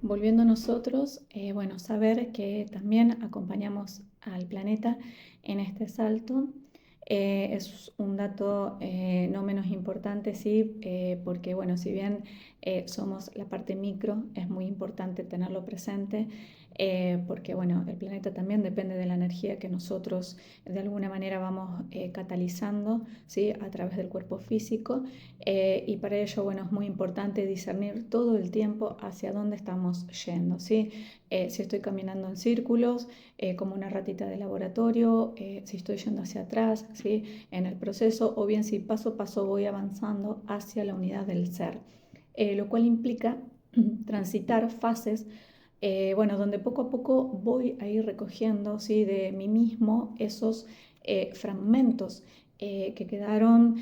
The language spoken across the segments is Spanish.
volviendo a nosotros, bueno, saber que también acompañamos al planeta en este salto es un dato no menos importante, sí, porque, bueno, si bien somos la parte micro, es muy importante tenerlo presente, porque, bueno, el planeta también depende de la energía que nosotros de alguna manera vamos catalizando, ¿sí? A través del cuerpo físico. Y para ello, bueno, es muy importante discernir todo el tiempo hacia dónde estamos yendo, ¿sí? Si estoy caminando en círculos, como una ratita de laboratorio, si estoy yendo hacia atrás, ¿sí? En el proceso, o bien si paso a paso voy avanzando hacia la unidad del ser, lo cual implica transitar fases, bueno, donde poco a poco voy a ir recogiendo, ¿sí? De mí mismo esos fragmentos que quedaron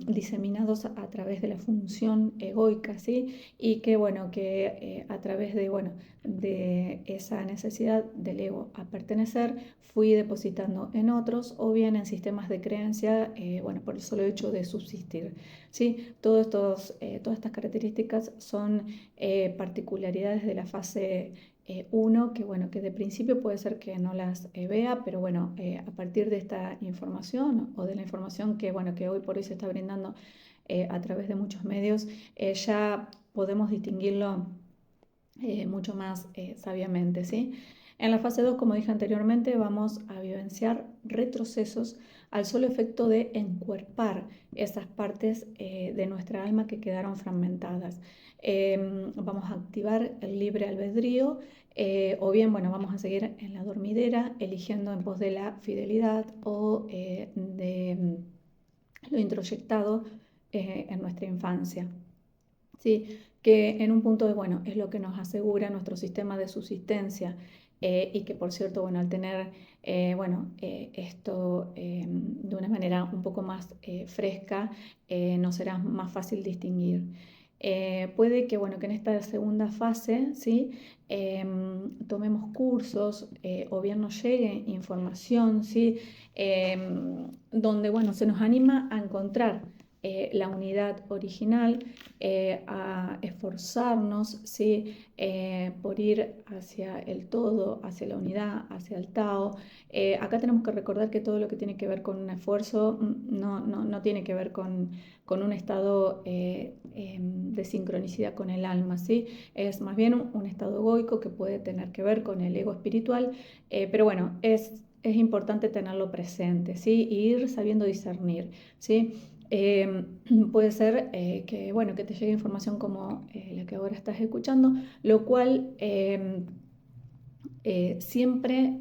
diseminados a través de la función egoica, ¿sí? Y que, bueno, que a través de, bueno, de esa necesidad del ego a pertenecer, fui depositando en otros o bien en sistemas de creencia, bueno, por el solo hecho de subsistir, ¿sí? Todas estas características son particularidades de la fase 1, que bueno, que de principio puede ser que no las vea, pero bueno, a partir de esta información o de la información que, bueno, que hoy por hoy se está brindando a través de muchos medios, ya podemos distinguirlo mucho más sabiamente, ¿sí? En la fase 2, como dije anteriormente, vamos a vivenciar retrocesos al solo efecto de encuerpar esas partes de nuestra alma que quedaron fragmentadas. Vamos a activar el libre albedrío, o bien, bueno, vamos a seguir en la dormidera, eligiendo en pos de la fidelidad o de lo introyectado en nuestra infancia. Sí, que en un punto de, bueno, es lo que nos asegura nuestro sistema de subsistencia, y que, por cierto, bueno, al tener, bueno, esto de una manera un poco más fresca, nos será más fácil distinguir. Puede que, bueno, que en esta segunda fase, ¿sí? Tomemos cursos, o bien nos llegue información, ¿sí? Donde, bueno, se nos anima a encontrar la unidad original, a esforzarnos, ¿sí? Por ir hacia el todo, hacia la unidad, hacia el Tao. Acá tenemos que recordar que todo lo que tiene que ver con un esfuerzo no tiene que ver con un estado de sincronicidad con el alma, ¿sí? Es más bien un estado egoico que puede tener que ver con el ego espiritual, pero bueno, es importante tenerlo presente, ¿sí? Y ir sabiendo discernir, ¿sí? Eh, Puede ser que, bueno, que te llegue información como la que ahora estás escuchando, lo cual siempre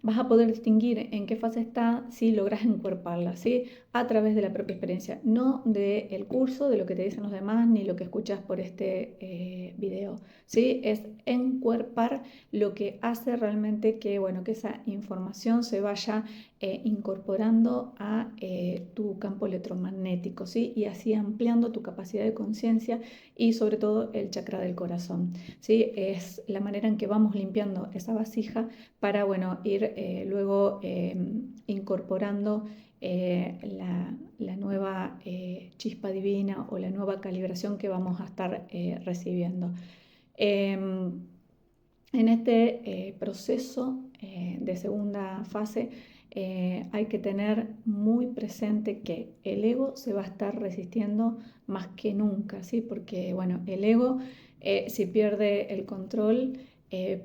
vas a poder distinguir en qué fase está si logras encuerparla, ¿sí? A través de la propia experiencia, no del curso, de lo que te dicen los demás, ni lo que escuchas por este video, ¿sí? Es encuerpar lo que hace realmente que, bueno, que esa información se vaya incorporando a tu campo electromagnético, ¿sí? Y así ampliando tu capacidad de conciencia y sobre todo el chakra del corazón, ¿sí? Es la manera en que vamos limpiando esa vasija para, bueno, ir luego incorporando la nueva chispa divina o la nueva calibración que vamos a estar recibiendo. En este proceso de segunda fase hay que tener muy presente que el ego se va a estar resistiendo más que nunca, ¿sí? Porque, bueno, el ego, si pierde el control,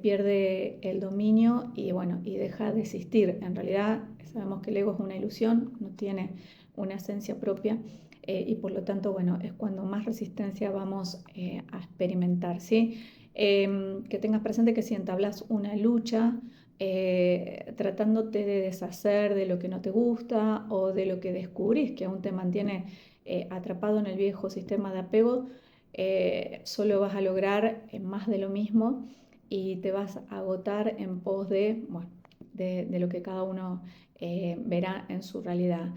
pierde el dominio y, bueno, y deja de existir. En realidad sabemos que el ego es una ilusión, no tiene una esencia propia, y por lo tanto, bueno, es cuando más resistencia vamos a experimentar, ¿sí? Que tengas presente que si entablas una lucha tratándote de deshacer de lo que no te gusta o de lo que descubrís que aún te mantiene atrapado en el viejo sistema de apego, solo vas a lograr más de lo mismo y te vas a agotar en pos de, bueno, de lo que cada uno verá en su realidad.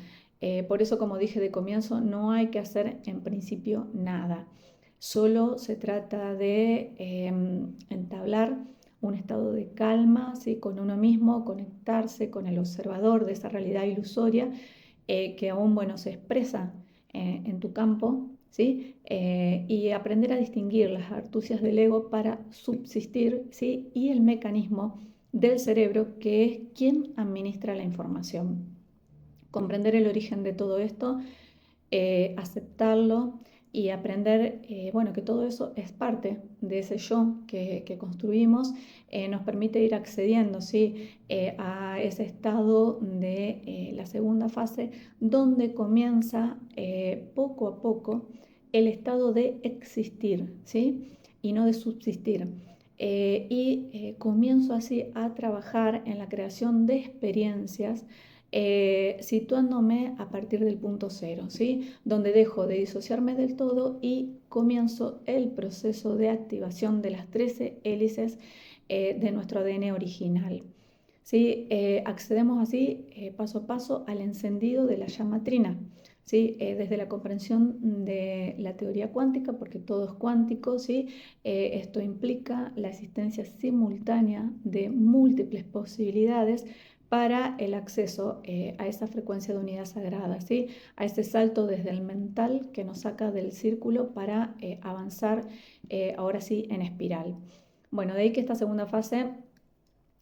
Por eso, como dije de comienzo, no hay que hacer en principio nada. Solo se trata de entablar un estado de calma, ¿sí? Con uno mismo, conectarse con el observador de esa realidad ilusoria que aún, bueno, se expresa en tu campo, ¿sí? Y aprender a distinguir las astucias del ego para subsistir, ¿sí? Y el mecanismo del cerebro, que es quien administra la información. Comprender el origen de todo esto, aceptarlo y aprender, bueno, que todo eso es parte de ese yo que construimos, nos permite ir accediendo, ¿sí? A ese estado de la segunda fase, donde comienza poco a poco el estado de existir, ¿sí? Y no de subsistir. Comienzo así a trabajar en la creación de experiencias, situándome a partir del punto cero, ¿sí? Donde dejo de disociarme del todo y comienzo el proceso de activación de las 13 hélices de nuestro ADN original. ¿Sí? Accedemos así paso a paso al encendido de la llama trina, ¿sí? Desde la comprensión de la teoría cuántica, porque todo es cuántico, ¿sí? Esto implica la existencia simultánea de múltiples posibilidades para el acceso a esa frecuencia de unidad sagrada, ¿sí? A ese salto desde el mental que nos saca del círculo para avanzar ahora sí en espiral. Bueno, de ahí que esta segunda fase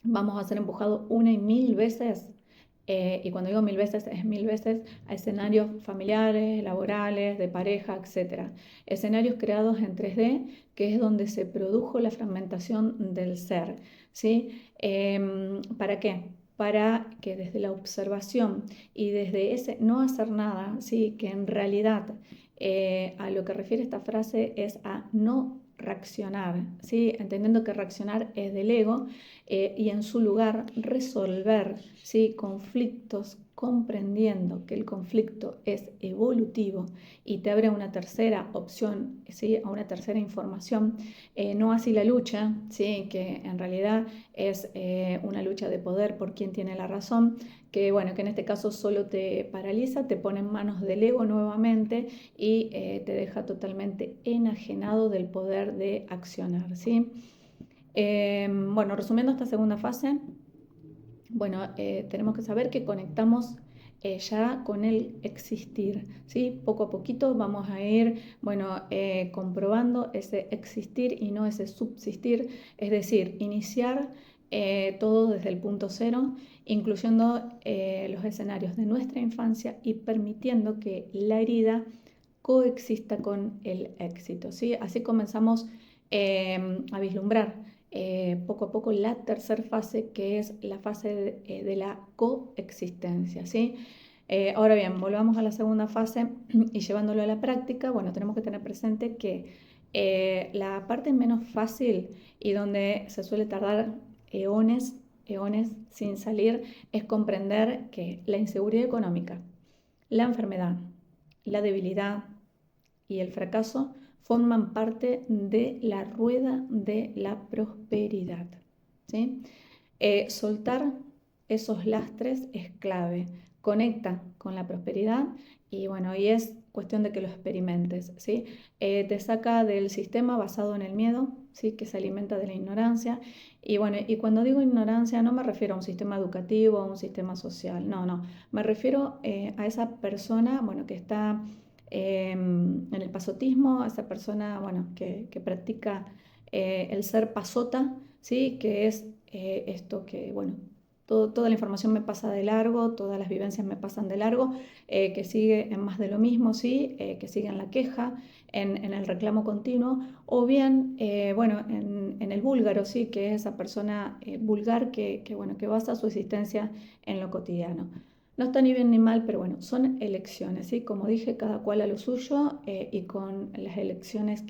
vamos a ser empujados una y mil veces, y cuando digo mil veces, es mil veces a escenarios familiares, laborales, de pareja, etc. Escenarios creados en 3D, que es donde se produjo la fragmentación del ser, ¿sí? ¿Para qué? Para que desde la observación y desde ese no hacer nada, ¿sí? Que en realidad a lo que refiere esta frase es a no reaccionar, ¿sí? Entendiendo que reaccionar es del ego, y en su lugar resolver, ¿sí? Conflictos, comprendiendo que el conflicto es evolutivo y te abre una tercera opción, ¿sí? A una tercera información, no así la lucha, ¿sí? Que en realidad es una lucha de poder por quien tiene la razón, que bueno, que en este caso solo te paraliza, te pone en manos del ego nuevamente y te deja totalmente enajenado del poder de accionar, ¿sí? Bueno, resumiendo esta segunda fase, bueno, tenemos que saber que conectamos ya con el existir, ¿sí? Poco a poquito vamos a ir, bueno, comprobando ese existir y no ese subsistir, es decir, iniciar todo desde el punto cero, incluyendo los escenarios de nuestra infancia y permitiendo que la herida coexista con el éxito, ¿sí? Así comenzamos a vislumbrar poco a poco la tercera fase, que es la fase de la coexistencia, ¿sí? Ahora bien, volvamos a la segunda fase y llevándolo a la práctica, bueno, tenemos que tener presente que la parte menos fácil y donde se suele tardar eones sin salir, es comprender que la inseguridad económica, la enfermedad, la debilidad y el fracaso forman parte de la rueda de la prosperidad, ¿sí? Soltar esos lastres es clave, conecta con la prosperidad y bueno, y es cuestión de que lo experimentes, ¿sí? Te saca del sistema basado en el miedo, ¿sí? Que se alimenta de la ignorancia y bueno, y cuando digo ignorancia no me refiero a un sistema educativo, a un sistema social, no, me refiero a esa persona, bueno, que está en el pasotismo, a esa persona, bueno, que practica el ser pasota, ¿sí? Que es esto que, bueno, toda la información me pasa de largo, todas las vivencias me pasan de largo, que sigue en más de lo mismo, ¿sí? Que sigue en la queja, en el reclamo continuo, o bien, bueno, en el búlgaro, ¿sí? Que es esa persona vulgar bueno, que basa su existencia en lo cotidiano. No está ni bien ni mal, pero bueno, son elecciones, ¿sí? Como dije, cada cual a lo suyo y con las elecciones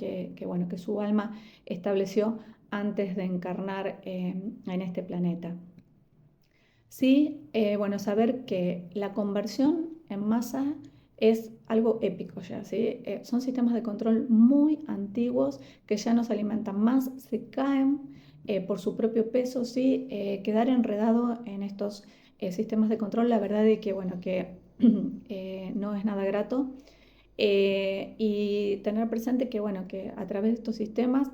bueno, que su alma estableció antes de encarnar en este planeta. Sí, bueno, saber que la conversión en masa es algo épico ya, ¿sí? Son sistemas de control muy antiguos que ya no se alimentan más, se caen por su propio peso, ¿sí? Quedar enredado en estos sistemas de control, la verdad es que, bueno, que no es nada grato. Y tener presente que, bueno, que a través de estos sistemas,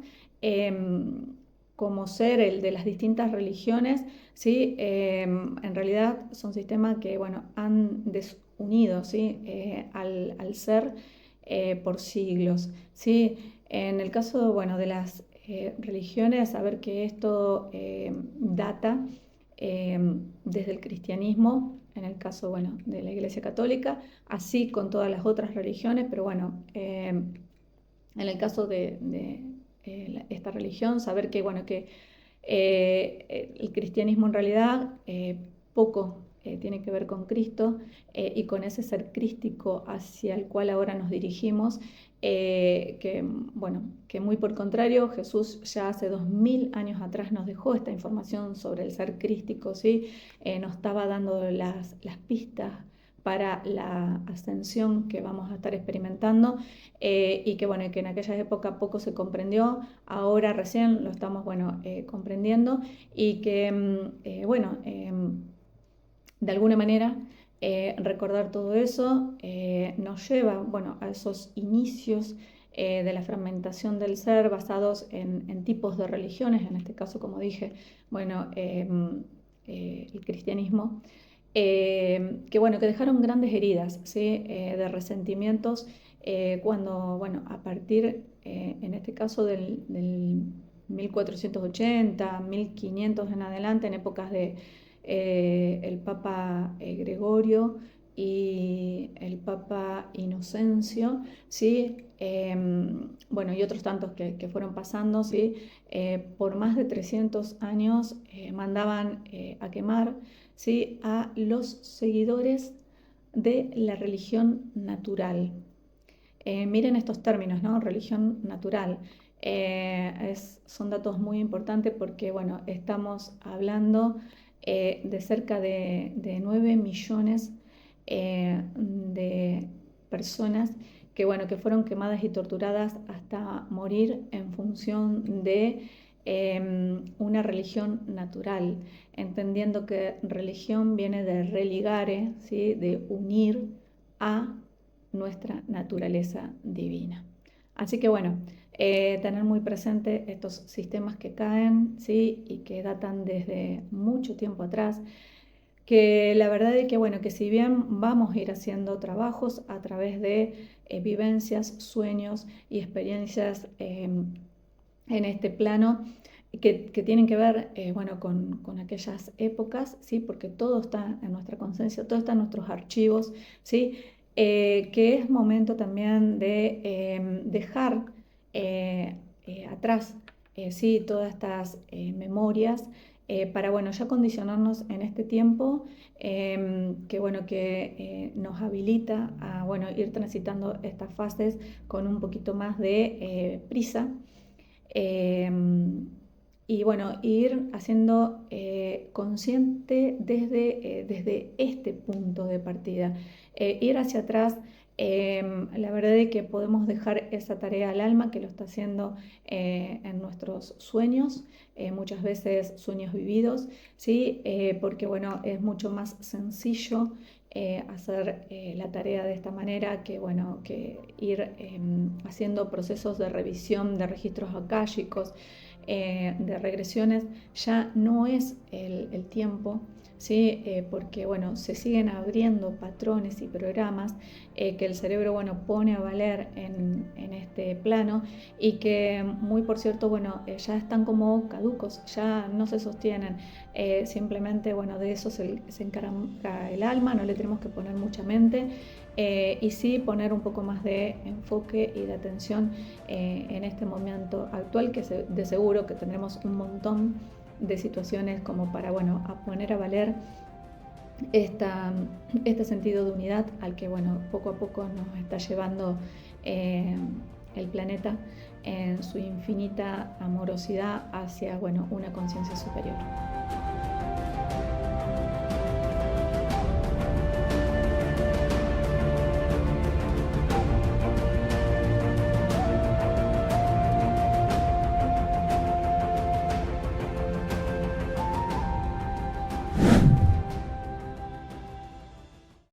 como ser el de las distintas religiones, ¿sí? En realidad son sistemas que, bueno, han desunido, ¿sí? Al ser, por siglos, ¿sí? En el caso, bueno, de las religiones, saber que esto data desde el cristianismo, en el caso, bueno, de la Iglesia Católica, así con todas las otras religiones, pero bueno, en el caso de esta religión, saber que, bueno, que el cristianismo en realidad poco tiene que ver con Cristo y con ese ser crístico hacia el cual ahora nos dirigimos, que, bueno, que muy por contrario, Jesús ya hace 2000 años atrás nos dejó esta información sobre el ser crístico, ¿sí? Nos estaba dando las pistas para la ascensión que vamos a estar experimentando y que, bueno, que en aquella época poco se comprendió, ahora recién lo estamos, bueno, comprendiendo y que, bueno, de alguna manera recordar todo eso nos lleva, bueno, a esos inicios de la fragmentación del ser basados en tipos de religiones, en este caso, como dije, bueno, el cristianismo, que, bueno, que dejaron grandes heridas, ¿sí? De resentimientos cuando, bueno, a partir, en este caso, del 1480, 1500 en adelante, en épocas de el Papa Gregorio y el Papa Inocencio, ¿sí? Bueno, y otros tantos que fueron pasando, ¿sí? Por más de 300 años mandaban a quemar, ¿sí? A los seguidores de la religión natural. Miren estos términos, ¿no? Religión natural. Son datos muy importantes porque, bueno, estamos hablando de cerca de 9 millones de personas que, bueno, que fueron quemadas y torturadas hasta morir en función de una religión natural, entendiendo que religión viene de religare, ¿sí? De unir a nuestra naturaleza divina. Así que, bueno, tener muy presente estos sistemas que caen, ¿sí? Y que datan desde mucho tiempo atrás, que la verdad es que, bueno, que si bien vamos a ir haciendo trabajos a través de vivencias, sueños y experiencias en este plano, que tienen que ver, bueno, con aquellas épocas, ¿sí? Porque todo está en nuestra conciencia, todo está en nuestros archivos, ¿sí? Que es momento también de dejar atrás, ¿sí? Todas estas memorias para, bueno, ya condicionarnos en este tiempo que, bueno, que nos habilita a, bueno, ir transitando estas fases con un poquito más de prisa. Y, bueno, ir haciendo consciente desde este punto de partida. Ir hacia atrás, la verdad es que podemos dejar esa tarea al alma que lo está haciendo en nuestros sueños, muchas veces sueños vividos, ¿sí? Porque, bueno, es mucho más sencillo hacer la tarea de esta manera que, bueno, que ir haciendo procesos de revisión de registros akáshicos, de regresiones. Ya no es el tiempo, ¿sí? Porque, bueno, se siguen abriendo patrones y programas que el cerebro, bueno, pone a valer en este plano y que muy por cierto, bueno, ya están como caducos, ya no se sostienen. Simplemente, bueno, de eso se encarga el alma, no le tenemos que poner mucha mente y sí poner un poco más de enfoque y de atención en este momento actual, que de seguro que tendremos un montón de situaciones como para, bueno, a poner a valer este sentido de unidad al que, bueno, poco a poco nos está llevando el planeta en su infinita amorosidad hacia, bueno, una conciencia superior.